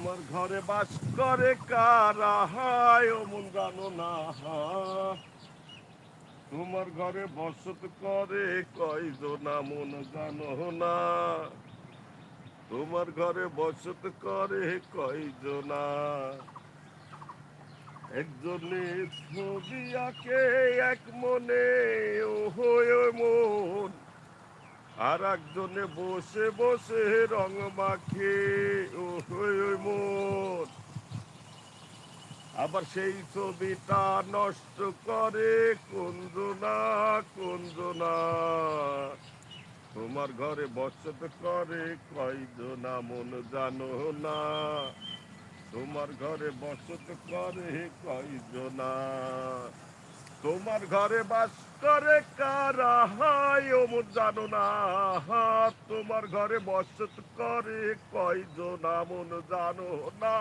তোমার ঘরে বাস করে কারা হায় ও মন জানো না। তোমার ঘরে বসত করে কয়জনা মন জানো না। তোমার ঘরে বসত করে কয়জনা। একজনে ছবি আঁকে এক মনে ও হয়ে মন, আর একজনে বসে বসে রং মাখে ও হয়ে মন। আবার সেই ছবিটা নষ্ট করে কুঞ্জনা কুঞ্জনা। তোমার ঘরে বসত করে কয়জনা মন জানো না। তোমার ঘরে বসত করে কয়জনা। তোমার ঘরে বাস করে কারা হায় ও মন জানো না। তোমার ঘরে বসত করে কয়জনা মন জানো না।